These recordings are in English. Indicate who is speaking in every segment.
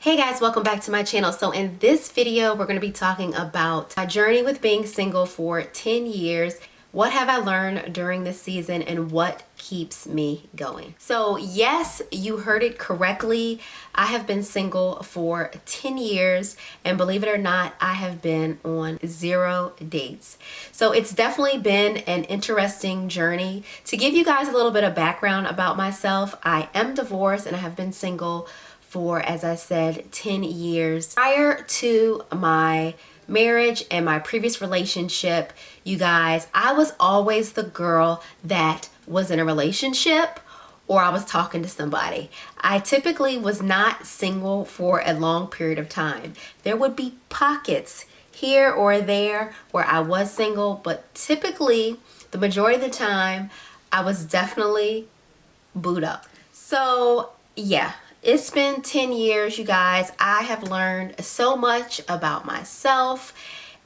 Speaker 1: Hey guys, welcome back to my channel. So in this video, we're going to be talking about my journey with being single for 10 years. What have I learned during this season and what keeps me going? So yes, you heard it correctly. I have been single for 10 years and believe it or not, I have been on 0 dates. So it's definitely been an interesting journey. To give you guys a little bit of background about myself, I am divorced and I have been single for, as I said, 10 years. Prior to my marriage and my previous relationship, you guys, I was always the girl that was in a relationship or I was talking to somebody. I typically was not single for a long period of time. There would be pockets here or there where I was single, but typically the majority of the time I was definitely booed up. So yeah, it's been 10 years, you guys. I have learned so much about myself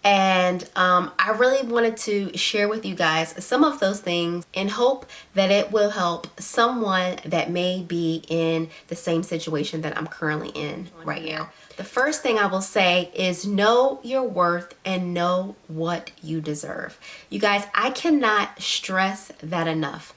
Speaker 1: and I really wanted to share with you guys some of those things in hope that it will help someone that may be in the same situation that I'm currently in right now. The first thing I will say is know your worth and know what you deserve. You guys, I cannot stress that enough.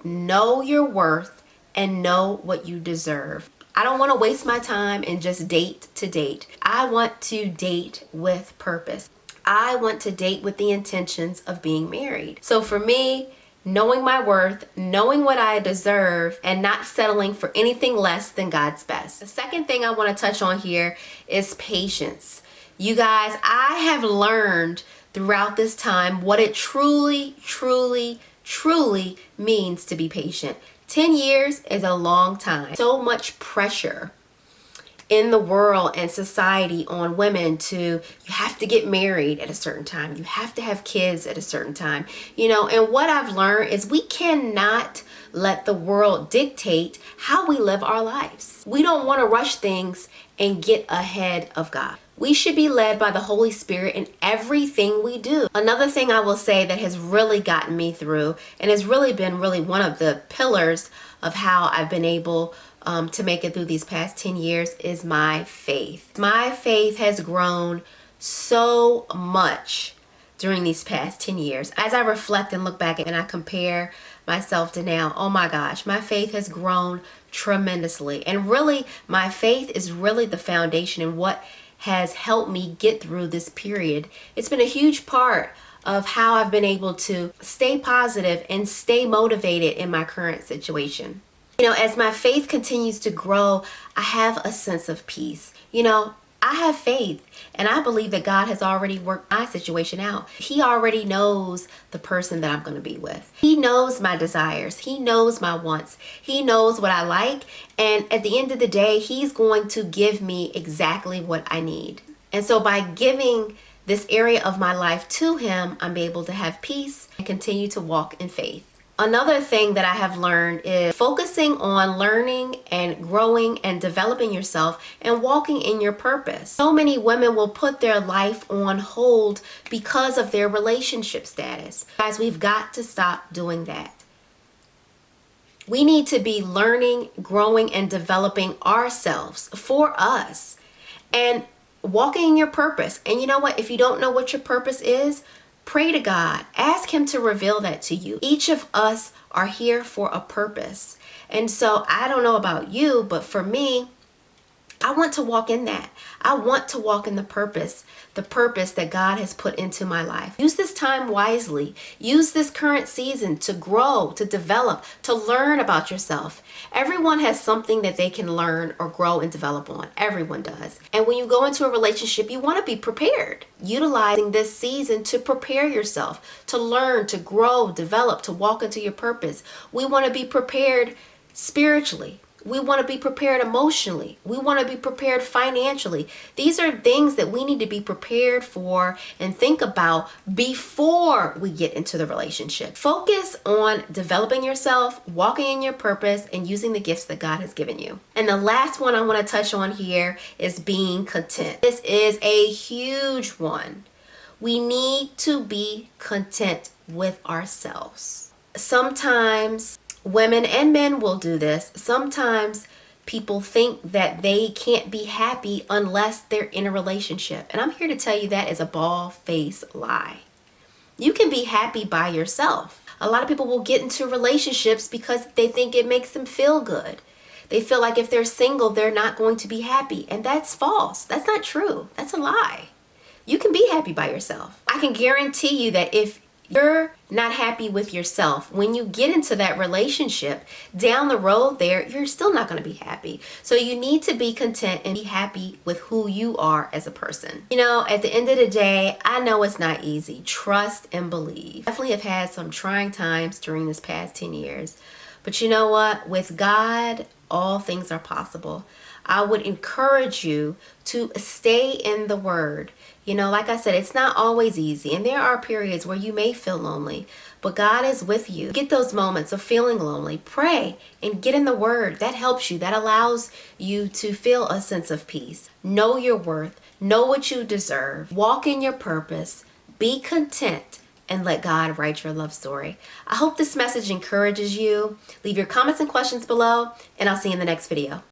Speaker 1: Know your worth and know what you deserve. I don't want to waste my time and just date to date. I want to date with purpose. I want to date with the intentions of being married. So for me, knowing my worth, knowing what I deserve, and not settling for anything less than God's best. The second thing I want to touch on here is patience. You guys, I have learned throughout this time what it truly means to be patient. 10 years is a long time. So much pressure in the world and society on women to, you have to get married at a certain time. You have to have kids at a certain time. You know, and what I've learned is we cannot let the world dictate how we live our lives. We don't want to rush things and get ahead of God. We should be led by the Holy Spirit in everything we do. Another thing I will say that has really gotten me through and has really been one of the pillars of how I've been able to make it through these past 10 years is my faith. My faith has grown so much during these past 10 years. As I reflect and look back and I compare myself to now, oh my gosh, my faith has grown tremendously. And really, my faith is really the foundation and what has helped me get through this period. It's been a huge part of how I've been able to stay positive and stay motivated in my current situation. You know, as my faith continues to grow, I have a sense of peace. You know, I have faith and I believe that God has already worked my situation out. He already knows the person that I'm going to be with. He knows my desires. He knows my wants. He knows what I like. And at the end of the day, He's going to give me exactly what I need. And so by giving this area of my life to Him, I'm able to have peace and continue to walk in faith. Another thing that I have learned is focusing on learning and growing and developing yourself and walking in your purpose. So many women will put their life on hold because of their relationship status. Guys, we've got to stop doing that. We need to be learning, growing, and developing ourselves for us and walking in your purpose. And you know what? If you don't know what your purpose is, pray to God. Ask Him to reveal that to you. Each of us are here for a purpose. And so I don't know about you, but for me, I want to walk in that. I want to walk in the purpose that God has put into my life. Use this time wisely. Use this current season to grow, to develop, to learn about yourself. Everyone has something that they can learn or grow and develop on. Everyone does. And when you go into a relationship, you want to be prepared. Utilizing this season to prepare yourself, to learn, to grow, develop, to walk into your purpose. We want to be prepared spiritually. We want to be prepared emotionally. We want to be prepared financially. These are things that we need to be prepared for and think about before we get into the relationship. Focus on developing yourself, walking in your purpose, and using the gifts that God has given you. And the last one I want to touch on here is being content. This is a huge one. We need to be content with ourselves. Sometimes women and men will do this. Sometimes people think that they can't be happy unless they're in a relationship. And I'm here to tell you that is a bald-faced lie. You can be happy by yourself. A lot of people will get into relationships because they think it makes them feel good. They feel like if they're single, they're not going to be happy. And that's false. That's not true. That's a lie. You can be happy by yourself. I can guarantee you that if you're not happy with yourself, when you get into that relationship down the road there, you're still not going to be happy. So you need to be content and be happy with who you are as a person. You know, at the end of the day, I know it's not easy. Trust and believe. Definitely have had some trying times during this past 10 years. But you know what? With God, all things are possible. I would encourage you to stay in the Word. You know, like I said, it's not always easy. And there are periods where you may feel lonely, but God is with you. Get those moments of feeling lonely. Pray and get in the Word. That helps you. That allows you to feel a sense of peace. Know your worth. Know what you deserve. Walk in your purpose. Be content. And let God write your love story. I hope this message encourages you. Leave your comments and questions below, and I'll see you in the next video.